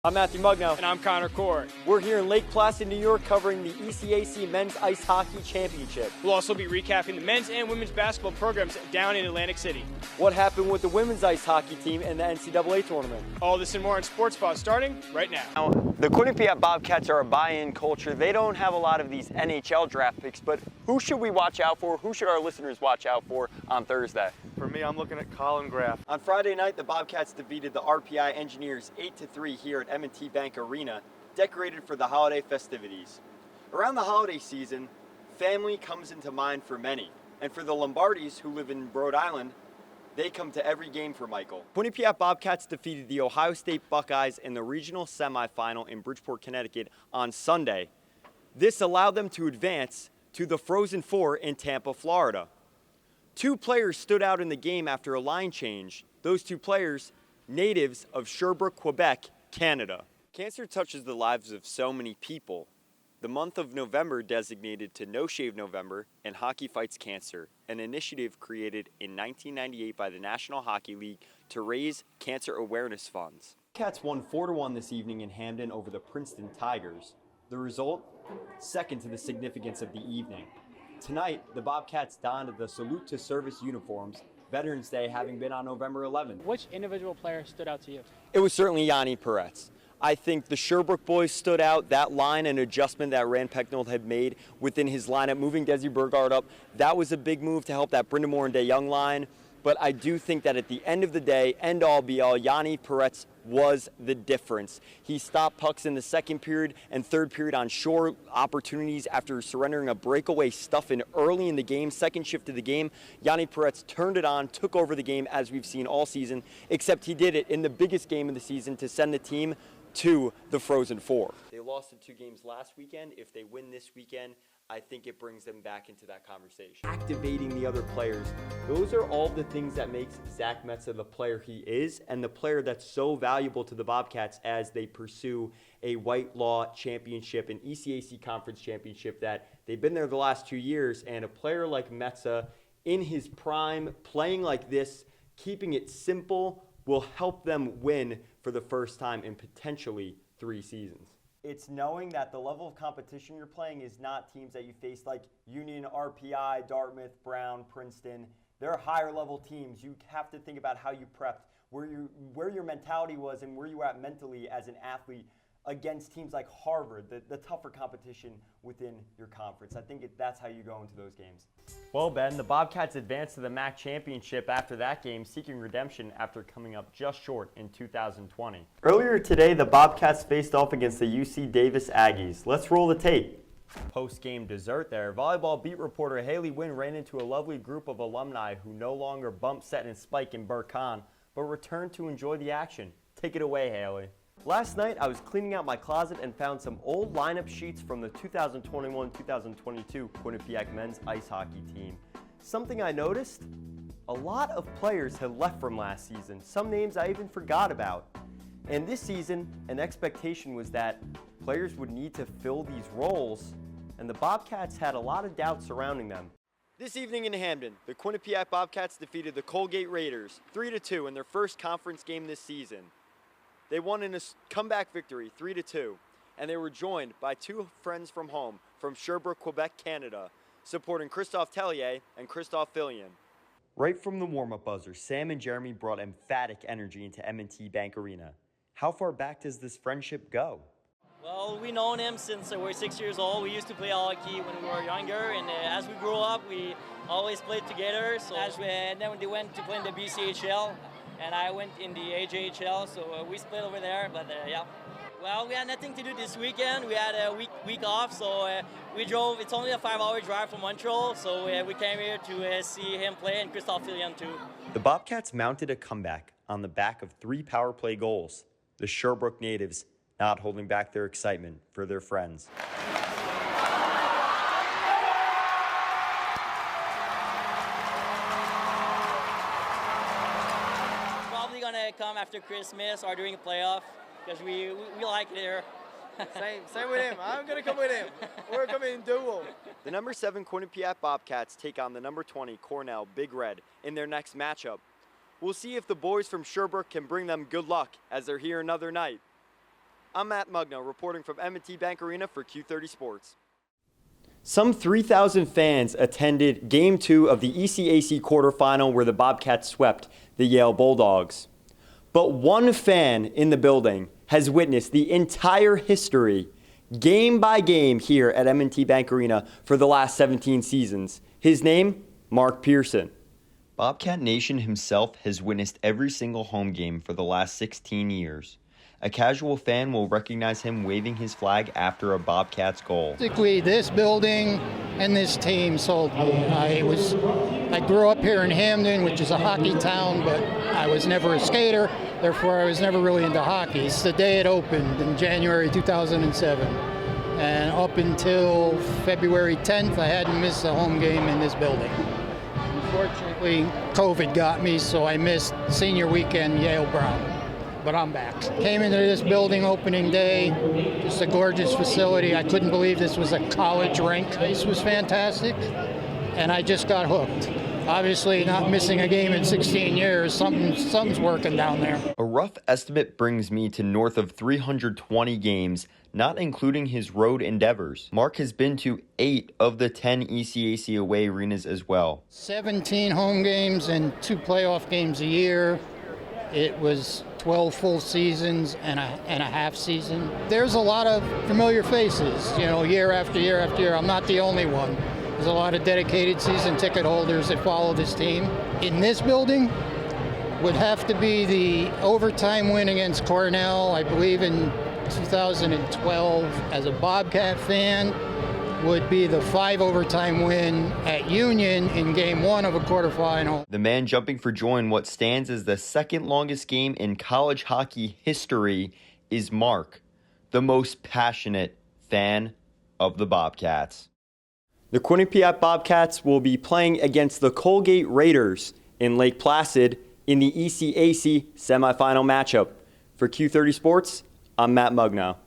I'm Matthew Mugno. And I'm Connor Court. We're here in Lake Placid, New York, covering the ECAC Men's Ice Hockey Championship. We'll also be recapping the men's and women's basketball programs down in Atlantic City. What happened with the women's ice hockey team and the NCAA tournament. All this and more on Sports Spot starting right now. Now, the Quinnipiac Bobcats are a buy-in culture. They don't have a lot of these NHL draft picks, but who should we watch out for? Who should our listeners watch out for on Thursday? For me, I'm looking at Colin Graff. On Friday night, the Bobcats defeated the RPI Engineers 8-3 here at M&T Bank Arena, decorated for the holiday festivities. Around the holiday season, family comes into mind for many. And for the Lombardis, who live in Rhode Island, they come to every game for Michael. Quinnipiac Bobcats defeated the Ohio State Buckeyes in the regional semifinal in Bridgeport, Connecticut on Sunday. This allowed them to advance to the Frozen Four in Tampa, Florida. Two players stood out in the game after a line change. Those two players, natives of Sherbrooke, Quebec, Canada. Cancer touches the lives of so many people. The month of November designated to No Shave November and Hockey Fights Cancer, an initiative created in 1998 by the National Hockey League to raise cancer awareness funds. Cats won 4-1 this evening in Hamden over the Princeton Tigers. The result? Second to the significance of the evening. Tonight, the Bobcats donned the Salute to Service uniforms, Veterans Day having been on November 11th. Which individual player stood out to you? It was certainly Yanni Peretz. I think the Sherbrooke boys stood out. That line and adjustment that Rand Pecknold had made within his lineup, moving Desi Burgard up, that was a big move to help that Brind'Amour and DeYoung line. But I do think that at the end of the day, end all be all, Yanni Peretz was the difference. He stopped pucks in the second period and third period on short opportunities after surrendering a breakaway stuff in early in the game, second shift of the game. Yanni Peretz turned it on, took over the game as we've seen all season, except he did it in the biggest game of the season to send the team to the Frozen Four. They lost in 2 games last weekend. If they win this weekend, I think it brings them back into that conversation. Activating the other players. Those are all the things that makes Zach Metsa the player he is and the player that's so valuable to the Bobcats as they pursue a White Law championship, an ECAC conference championship that they've been there the last 2 years. And a player like Metsa in his prime, playing like this, keeping it simple, will help them win for the first time in potentially 3 seasons. It's knowing that the level of competition you're playing is not teams that you face like Union, RPI, Dartmouth, Brown, Princeton. They're higher level teams. You have to think about how you prepped, where your mentality was and where you were at mentally as an athlete against teams like Harvard, the tougher competition within your conference. I think that's how you go into those games. Well, Ben, the Bobcats advanced to the MAC championship after that game, seeking redemption after coming up just short in 2020. Earlier today, the Bobcats faced off against the UC Davis Aggies. Let's roll the tape. Post-game dessert there, volleyball beat reporter Haley Wynn ran into a lovely group of alumni who no longer bump, set, and spike in Burke Con, but returned to enjoy the action. Take it away, Haley. Last night, I was cleaning out my closet and found some old lineup sheets from the 2021-2022 Quinnipiac men's ice hockey team. Something I noticed, a lot of players had left from last season, some names I even forgot about. And this season, an expectation was that players would need to fill these roles, and the Bobcats had a lot of doubt surrounding them. This evening in Hamden, the Quinnipiac Bobcats defeated the Colgate Raiders 3-2 in their first conference game this season. They won in a comeback victory, 3-2, and they were joined by 2 friends from home from Sherbrooke, Quebec, Canada, supporting Christophe Tellier and Christophe Fillion. Right from the warm-up buzzer, Sam and Jeremy brought emphatic energy into M&T Bank Arena. How far back does this friendship go? Well, we've known him since we're 6 years old. We used to play hockey when we were younger, and as we grew up, we always played together. So and then they went to play in the BCHL. And I went in the AJHL, so we split over there, but yeah. Well, we had nothing to do this weekend. We had a week off, so we drove. It's only a 5-hour drive from Montreal, so we came here to see him play and Christophe Fillion too. The Bobcats mounted a comeback on the back of 3 power play goals. The Sherbrooke natives not holding back their excitement for their friends. Come after Christmas or during a playoff because we like it here. Same with him. I'm going to come with him. We're coming in duo. The number 7 Quinnipiac Bobcats take on the number 20 Cornell Big Red in their next matchup. We'll see if the boys from Sherbrooke can bring them good luck as they're here another night. I'm Matt Mugno, reporting from M&T Bank Arena for Q30 Sports. Some 3,000 fans attended Game 2 of the ECAC quarterfinal where the Bobcats swept the Yale Bulldogs. But one fan in the building has witnessed the entire history, game by game, here at M&T Bank Arena for the last 17 seasons. His name, Mark Pearson. Bobcat Nation himself has witnessed every single home game for the last 16 years. A casual fan will recognize him waving his flag after a Bobcats goal. Basically, this building and this team sold me. I grew up here in Hamden, which is a hockey town, but I was never a skater, therefore I was never really into hockey. It's the day it opened in January 2007. And up until February 10th, I hadn't missed a home game in this building. Unfortunately, COVID got me, so I missed senior weekend Yale Brown. But I'm back. Came into this building opening day, just a gorgeous facility. I couldn't believe this was a college rink. This was fantastic, and I just got hooked. Obviously, not missing a game in 16 years, something's working down there. A rough estimate brings me to north of 320 games, not including his road endeavors. Mark has been to 8 of the 10 ECAC away arenas as well. 17 home games and 2 playoff games a year. It was 12 full seasons and a half season. There's a lot of familiar faces, year after year after year. I'm not the only one. There's a lot of dedicated season ticket holders that follow this team. In this building would have to be the overtime win against Cornell, I believe in 2012. As a Bobcat fan, would be the 5 overtime win at Union in Game 1 of a quarterfinal. The man jumping for joy in what stands as the second longest game in college hockey history is Mark, the most passionate fan of the Bobcats. The Quinnipiac Bobcats will be playing against the Colgate Raiders in Lake Placid in the ECAC semifinal matchup. For Q30 Sports, I'm Matt Mugno.